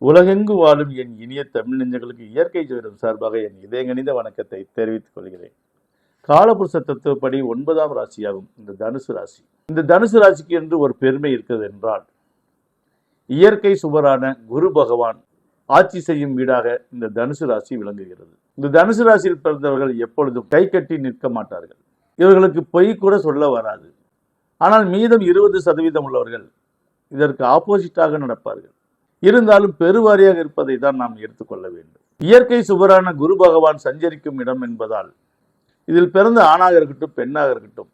உலகெங்கு வாழும் என் இனிய தமிழ் நெஞ்சங்களுக்கு இயற்கை ஜோதிடம் சார்பாக என் இதயங்கனிந்த வணக்கத்தை தெரிவித்துக் கொள்கிறேன். காலபுருஷ தத்துவப்படி 9ஆம் ராசியாகும் இந்த தனுசு ராசி. இந்த தனுசு ராசிக்கு என்று ஒரு பெருமை இருக்கிறது என்றால், இயற்கை சுவரான குரு பகவான் ஆட்சி செய்யும் வீடாக இந்த தனுசு ராசி விளங்குகிறது. இந்த தனுசு ராசியில் பிறந்தவர்கள் எப்பொழுதும் கை கட்டி நிற்க மாட்டார்கள். இவர்களுக்கு பொய் கூட சொல்ல வராது. ஆனால் மீதம் 20% உள்ளவர்கள் இதற்கு ஆப்போசிட்டாக நடப்பார்கள். இருந்தாலும் பெருவாரியாக இருப்பதை தான் நாம் எடுத்துக்கொள்ள வேண்டும். இயற்கை சுவரான குரு பகவான் சஞ்சரிக்கும் இடம் என்பதால் இதில் பிறந்த ஆணாக இருக்கட்டும் பெண்ணாக இருக்கட்டும்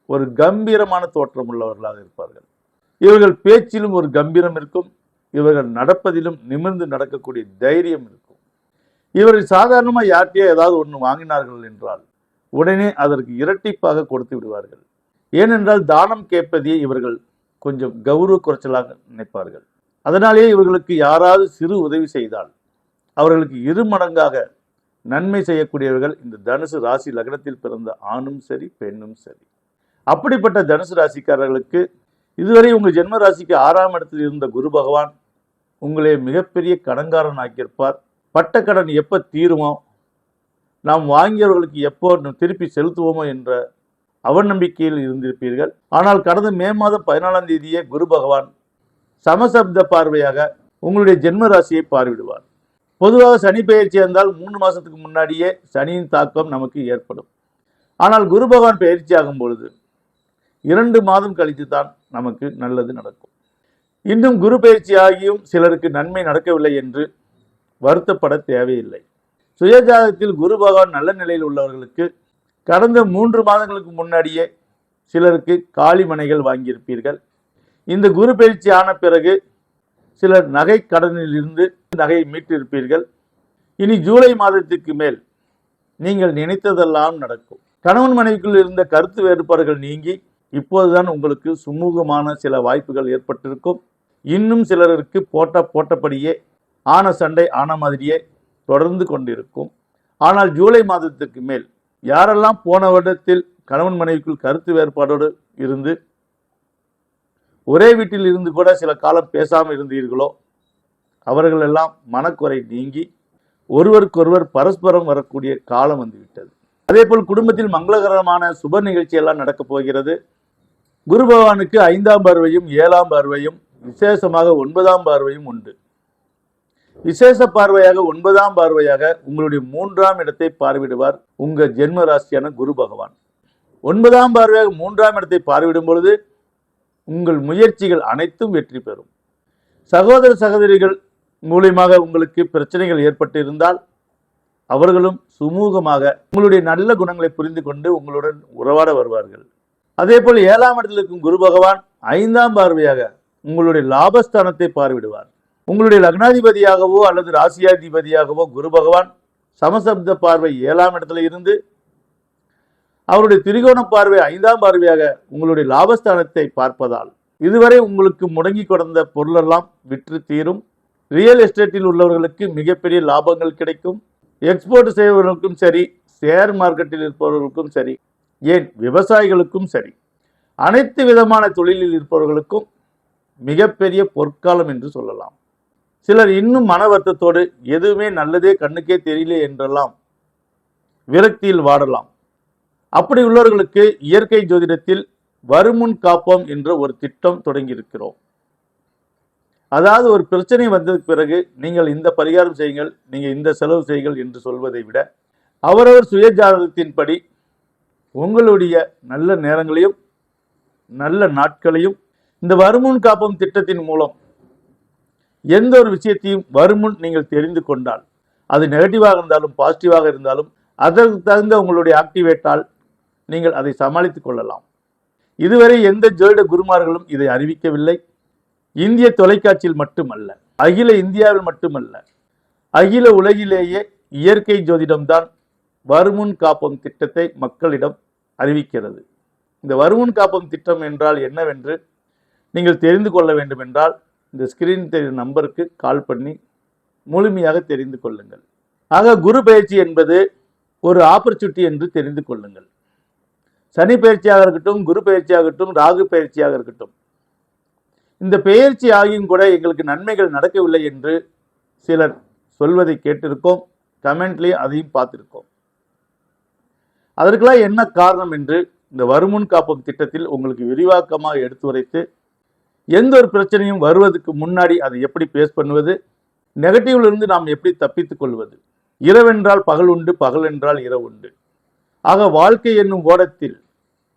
ஒரு கம்பீரமான தோற்றம் உள்ளவர்களாக இருப்பார்கள். இவர்கள் பேச்சிலும் ஒரு கம்பீரம் இருக்கும். இவர்கள் நடப்பதிலும் நிமிர்ந்து நடக்கக்கூடிய தைரியம் இருக்கும். இவர்கள் சாதாரணமாக யார்கிட்டயோ ஏதாவது ஒன்று வாங்கினார்கள் என்றால் உடனே அதற்கு இரட்டிப்பாக கொடுத்து விடுவார்கள். ஏனென்றால் தானம் கேட்பதையே இவர்கள் கொஞ்சம் கௌரவ குறைச்சலாக நினைப்பார்கள். அதனாலேயே இவர்களுக்கு யாராவது சிறு உதவி செய்தால் அவர்களுக்கு 2 மடங்காக நன்மை செய்யக்கூடியவர்கள் இந்த தனுசு ராசி லக்னத்தில் பிறந்த ஆணும் சரி பெண்ணும் சரி. அப்படிப்பட்ட தனுசு ராசிக்காரர்களுக்கு இதுவரை உங்கள் ஜென்ம ராசிக்கு 6ஆம் இடத்தில் இருந்த குரு பகவான் உங்களை மிகப்பெரிய கடன்காரன் ஆக்கியிருப்பார். பட்ட கடன் எப்போ தீருமோ, நாம் வாங்கியவர்களுக்கு எப்போ திருப்பி செலுத்துவோமோ என்ற அவநம்பிக்கையில் இருந்திருப்பீர்கள். ஆனால் கடந்த மே மாதம் 14ஆம் தேதியே குரு பகவான் சமசப்த பார்வையாக உங்களுடைய ஜென்ம ராசியை பார்வையிடுவார். பொதுவாக சனி பெயர்ச்சி இருந்தால் 3 மாதத்துக்கு முன்னாடியே சனியின் தாக்கம் நமக்கு ஏற்படும். ஆனால் குரு பகவான் பெயர்ச்சி ஆகும் பொழுது 2 மாதம் கழித்து தான் நமக்கு நல்லது நடக்கும். இன்னும் குரு பெயர்ச்சி ஆகியும் சிலருக்கு நன்மை நடக்கவில்லை என்று வருத்தப்பட தேவையில்லை. சுயஜாதகத்தில் குரு பகவான் நல்ல நிலையில் உள்ளவர்களுக்கு கடந்த 3 மாதங்களுக்கு முன்னாடியே சிலருக்கு காலி மனைகள் வாங்கியிருப்பீர்கள். இந்த குரு பயிற்சி ஆன பிறகு சிலர் நகை கடனில் இருந்து நகையை மீட்டிருப்பீர்கள். இனி ஜூலை மாதத்துக்கு மேல் நீங்கள் நினைத்ததெல்லாம் நடக்கும். கணவன் மனைவிக்குள் இருந்த கருத்து வேறுபாடுகள் நீங்கி இப்போதுதான் உங்களுக்கு சுமூகமான சில வாய்ப்புகள் ஏற்பட்டிருக்கும். இன்னும் சிலருக்கு போட்டபடியே ஆன சண்டை ஆன மாதிரியே தொடர்ந்து கொண்டிருக்கும். ஆனால் ஜூலை மாதத்துக்கு மேல் யாரெல்லாம் போன வருடத்தில் கணவன் மனைவிக்குள் கருத்து வேறுபாடோடு இருந்து ஒரே வீட்டில் இருந்து கூட சில காலம் பேசாமல் இருந்தீர்களோ அவர்களெல்லாம் மனக்குறை நீங்கி ஒருவருக்கொருவர் பரஸ்பரம் வரக்கூடிய காலம் வந்துவிட்டது. அதே போல் குடும்பத்தில் மங்களகரமான சுப நிகழ்ச்சியெல்லாம் நடக்கப் போகிறது. குரு பகவானுக்கு 5ஆம் பார்வையும் 7ஆம் பார்வையும் விசேஷமாக 9ஆம் பார்வையும் உண்டு. விசேஷ பார்வையாக 9ஆம் பார்வையாக உங்களுடைய 3ஆம் இடத்தை பார்வையிடுவார் உங்கள் ஜென்ம ராசியான குரு பகவான். 9ஆம் பார்வையாக 3ஆம் இடத்தை பார்வையிடும் பொழுது உங்கள் முயற்சிகள் அனைத்தும் வெற்றி பெறும். சகோதர சகோதரிகள் மூலியமாக உங்களுக்கு பிரச்சனைகள் ஏற்பட்டு இருந்தால் அவர்களும் சுமூகமாக உங்களுடைய நல்ல குணங்களை புரிந்து கொண்டு உங்களுடன் உறவாட வருவார்கள். அதே போல் 7ஆம் இடத்தில் இருக்கும் குரு பகவான் 5ஆம் பார்வையாக உங்களுடைய லாபஸ்தானத்தை பார்வையிடுவார். உங்களுடைய லக்னாதிபதியாகவோ அல்லது ராசியாதிபதியாகவோ குரு பகவான் சமசப்த பார்வை 7ஆம் இடத்துல இருந்து அவருடைய திரிகோண பார்வை 5ஆம் பார்வையாக உங்களுடைய லாபஸ்தானத்தை பார்ப்பதால் இதுவரை உங்களுக்கு முடங்கி கிடந்த பொருளெல்லாம் விற்று தீரும். ரியல் எஸ்டேட்டில் உள்ளவர்களுக்கு மிகப்பெரிய லாபங்கள் கிடைக்கும். எக்ஸ்போர்ட் செய்பவர்களுக்கும் சரி, ஷேர் மார்க்கெட்டில் இருப்பவர்களுக்கும் சரி, ஏன் விவசாயிகளுக்கும் சரி, அனைத்து விதமான தொழிலில் இருப்பவர்களுக்கும் மிகப்பெரிய பொற்காலம் என்று சொல்லலாம். சிலர் இன்னும் மன வருத்தத்தோடு எதுவுமே நல்லதே கண்ணுக்கே தெரியல என்றெல்லாம் விரக்தியில் வாடலாம். அப்படி உள்ளவர்களுக்கு இயற்கை ஜோதிடத்தில் வருமுன் காப்போம் என்ற ஒரு திட்டம் தொடங்கியிருக்கிறோம். அதாவது ஒரு பிரச்சனை வந்ததுக்கு பிறகு நீங்கள் இந்த பரிகாரம் செய்யுங்கள், நீங்கள் இந்த செலவு செய்யுங்கள் என்று சொல்வதை விட அவரவர் சுய ஜாதகத்தின்படி உங்களுடைய நல்ல நேரங்களையும் நல்ல நாட்களையும் இந்த வருமுன் காப்போம் திட்டத்தின் மூலம் எந்த ஒரு விஷயத்தையும் வருமுன் நீங்கள் தெரிந்து கொண்டால் அது நெகட்டிவாக இருந்தாலும் பாசிட்டிவாக இருந்தாலும் அதற்கு தகுந்த உங்களுடைய ஆக்டிவேட்டால் நீங்கள் அதை சமாளித்துக் கொள்ளலாம். இதுவரை எந்த ஜோதிட குருமார்களும் இதை அறிவிக்கவில்லை. இந்திய தொலைக்காட்சியில் மட்டுமல்ல, அகில இந்தியாவில் மட்டுமல்ல, அகில உலகிலேயே இயற்கை ஜோதிடம்தான் வருமுன் காப்போம் திட்டத்தை மக்களிடம் அறிவிக்கிறது. இந்த வருமுன் காப்போம் திட்டம் என்றால் என்னவென்று நீங்கள் தெரிந்து கொள்ள வேண்டும் என்றால் இந்த ஸ்கிரீன் தெரியும் நம்பருக்கு கால் பண்ணி முழுமையாக தெரிந்து கொள்ளுங்கள். ஆக குரு பயிற்சி என்பது ஒரு ஆப்பர்ச்சுனிட்டி என்று தெரிந்து கொள்ளுங்கள். சனி பயிற்சியாக இருக்கட்டும், குரு பயிற்சியாகட்டும், ராகு பயிற்சியாக இருக்கட்டும், இந்த பெயர்ச்சி ஆகியும் கூட எங்களுக்கு நன்மைகள் நடக்கவில்லை என்று சிலர் சொல்வதை கேட்டிருக்கோம், கமெண்ட்லேயே அதையும் பார்த்திருக்கோம். அதற்கெல்லாம் என்ன காரணம் என்று இந்த வருமுன் காப்போம் திட்டத்தில் உங்களுக்கு விரிவாக்கமாக எடுத்துரைத்து, எந்த ஒரு பிரச்சனையும் வருவதற்கு முன்னாடி அதை எப்படி பேஸ் பண்ணுவது, நெகட்டிவ்ல இருந்து நாம் எப்படி தப்பித்துக் கொள்வது, இரவென்றால் பகல் உண்டு, பகல் என்றால் இரவு உண்டு. ஆக வாழ்க்கை என்னும் ஓடத்தில்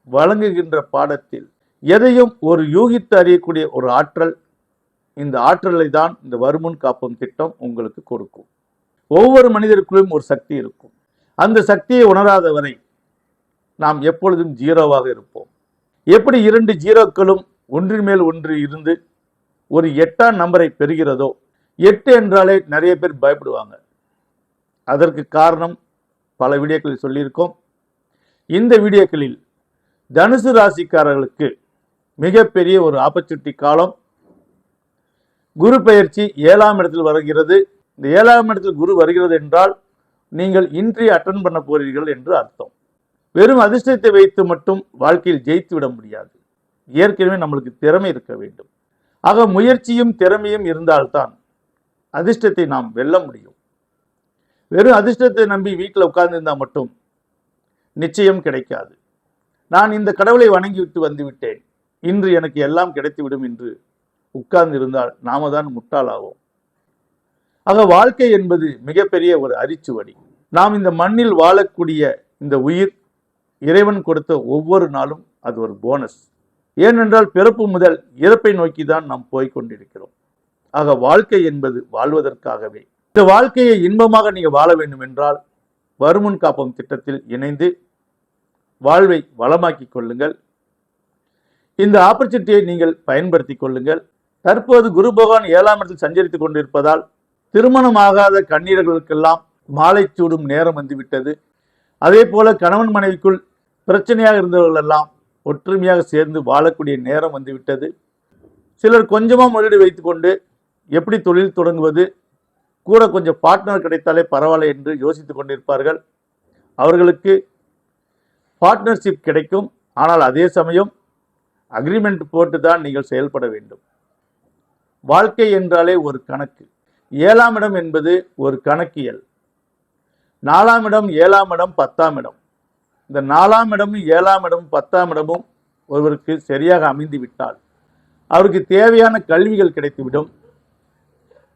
வழங்குகின்ற பாடத்தில் எதையும் ஒரு யூகித்து அறியக்கூடிய ஒரு ஆற்றல், இந்த ஆற்றலை தான் இந்த வருமுன் காப்போம் திட்டம் உங்களுக்கு கொடுக்கும். ஒவ்வொரு மனிதருக்குள்ளும் ஒரு சக்தி இருக்கும். அந்த சக்தியை உணராத வரை நாம் எப்பொழுதும் ஜீரோவாக இருப்போம். எப்படி 2 ஜீரோக்களும் ஒன்றின் மேல் ஒன்று இருந்து ஒரு 8ஆம் நம்பரை பெறுகிறதோ, 8 என்றாலே நிறைய பேர் பயப்படுவாங்க. அதற்கு காரணம் பல வீடியோக்களில் சொல்லியிருக்கோம். இந்த வீடியோக்களில் தனுசு ராசிக்காரர்களுக்கு மிகப்பெரிய ஒரு ஆப்பர்ச்சுனிட்டி காலம். குரு பெயர்ச்சி 7ஆம் இடத்தில் வருகிறது. இந்த 7ஆம் இடத்தில் குரு வருகிறது என்றால் நீங்கள் இன்ட்ரி அட்டன் பண்ண போறீர்கள் என்று அர்த்தம். வெறும் அதிர்ஷ்டத்தை வைத்து மட்டும் வாழ்க்கையில் ஜெயித்து விட முடியாது. ஏற்கனவே நம்மளுக்கு திறமை இருக்க வேண்டும். ஆக முயற்சியும் திறமையும் இருந்தால்தான் அதிர்ஷ்டத்தை நாம் வெல்ல முடியும். வெறும் அதிர்ஷ்டத்தை நம்பி வீட்டில் உட்கார்ந்திருந்தால் மட்டும் நிச்சயம் கிடைக்காது. நான் இந்த கடவுளை வணங்கிவிட்டு வந்துவிட்டேன், இன்று எனக்கு எல்லாம் கிடைத்துவிடும் என்று உட்கார்ந்து இருந்தால் நாம தான் முட்டாளாவோம். ஆக வாழ்க்கை என்பது மிகப்பெரிய ஒரு அரிச்சுவடி. நாம் இந்த மண்ணில் வாழக்கூடிய இந்த உயிர் இறைவன் கொடுத்த ஒவ்வொரு நாளும் அது ஒரு போனஸ். ஏனென்றால் பிறப்பு முதல் இறப்பை நோக்கி தான் நாம் போய்கொண்டிருக்கிறோம். ஆக வாழ்க்கை என்பது வாழ்வதற்காகவே. இந்த வாழ்க்கையை இன்பமாக நீங்க வாழ வேண்டும் என்றால் வருமுன் காப்போம் திட்டத்தில் இணைந்து வாழ்வை வளமாக்கி கொள்ளுங்கள். இந்த ஆப்பர்ச்சுனிட்டியை நீங்கள் பயன்படுத்தி கொள்ளுங்கள். தற்போது குரு பகவான் 7ஆம் இடத்தில் சஞ்சரித்துக் கொண்டிருப்பதால் திருமணமாகாத கன்னியர்களுக்கெல்லாம் மாலை சூடும் நேரம் வந்துவிட்டது. அதே போல கணவன் மனைவிக்குள் பிரச்சனையாக இருந்தவர்கள் எல்லாம் ஒற்றுமையாக சேர்ந்து வாழக்கூடிய நேரம் வந்துவிட்டது. சிலர் கொஞ்சமாக முதலீடு வைத்துக்கொண்டு எப்படி தொழில் தொடங்குவது, கூட கொஞ்சம் பார்ட்னர் கிடைத்தாலே பரவாயில்ல என்று யோசித்துக் கொண்டிருப்பார்கள். அவர்களுக்கு பார்ட்னர்ஷிப் கிடைக்கும். ஆனால் அதே சமயம் அக்ரிமெண்ட் போட்டு தான் நீங்கள் செயல்பட வேண்டும். வாழ்க்கை என்றாலே ஒரு கணக்கு. 7ஆம் இடம் என்பது ஒரு கணக்கியல். 4ஆம் இடம், 7ஆம் இடம், 10ஆம் இடம். இந்த 4ஆம் இடமும் 7ஆம் இடமும் 10ஆம் இடமும் ஒருவருக்கு சரியாக அமைந்து விட்டால் அவருக்கு தேவையான கல்விகள் கிடைத்துவிடும்,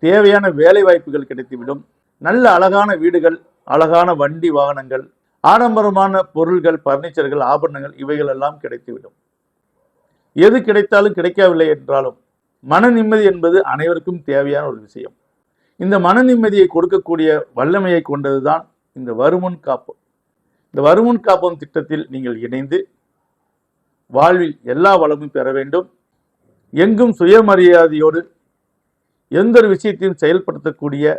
தேவையான வேலை வாய்ப்புகள் கிடைத்துவிடும், நல்ல அழகான வீடுகள், அழகான வண்டி வாகனங்கள், ஆடம்பரமான பொருள்கள், பர்னிச்சர்கள், ஆபரணங்கள் இவைகள் எல்லாம் கிடைத்துவிடும். எது கிடைத்தாலும் கிடைக்கவில்லை என்றாலும் மன நிம்மதி என்பது அனைவருக்கும் தேவையான ஒரு விஷயம். இந்த மன நிம்மதியை கொடுக்கக்கூடிய வல்லமையை கொண்டதுதான் இந்த வருமுன் காப்போம். இந்த வருமுன் காப்போம் திட்டத்தில் நீங்கள் இணைந்து வாழ்வில் எல்லா வளமும் பெற வேண்டும். எங்கும் சுயமரியாதையோடு எந்த ஒரு விஷயத்தையும் செயல்படுத்தக்கூடிய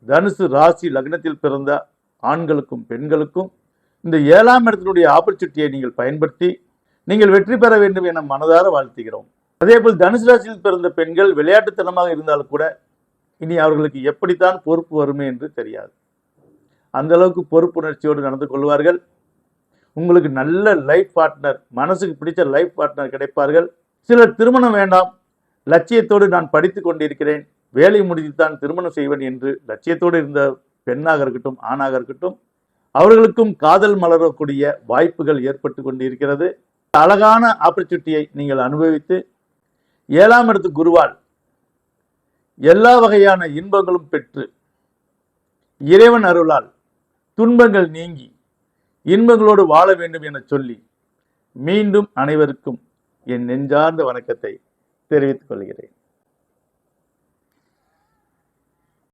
தனுசு ராசி லக்னத்தில் பிறந்த ஆண்களுக்கும் பெண்களுக்கும் இந்த 7ஆம் இடத்தினுடைய ஆப்பர்ச்சுனிட்டியை நீங்கள் பயன்படுத்தி நீங்கள் வெற்றி பெற வேண்டும் என மனதார வாழ்த்துகிறோம். அதேபோல் தனுசு ராசியில் பிறந்த பெண்கள் விளையாட்டுத்தனமாக இருந்தாலும் கூட இனி அவர்களுக்கு எப்படித்தான் பொறுப்பு வருமே என்று தெரியாது. அந்த அளவுக்கு பொறுப்புணர்ச்சியோடு நடந்து கொள்வார்கள். உங்களுக்கு நல்ல லைஃப் பார்ட்னர், மனசுக்கு பிடிச்ச லைஃப் பார்ட்னர் கிடைப்பார்கள். சிலர் திருமணம் வேண்டாம், லட்சியத்தோடு நான் படித்து கொண்டிருக்கிறேன், வேலை முடித்துத்தான் திருமணம் செய்வேன் என்று லட்சியத்தோடு இருந்த பெண்ணாக இருக்கட்டும் ஆணாக இருக்கட்டும் அவர்களுக்கும் காதல் மலரக்கூடிய வாய்ப்புகள் ஏற்பட்டு கொண்டிருக்கிறது. அழகான ஆப்பர்ச்சுனிட்டியை நீங்கள் அனுபவித்து 7ஆம் இடத்து குருவால் எல்லா வகையான இன்பங்களும் பெற்று இறைவன் அருளால் துன்பங்கள் நீங்கி இன்பங்களோடு வாழ வேண்டும் என சொல்லி மீண்டும் அனைவருக்கும் என் நெஞ்சார்ந்த வணக்கத்தை தெரிவித்துக் கொள்கிறேன்.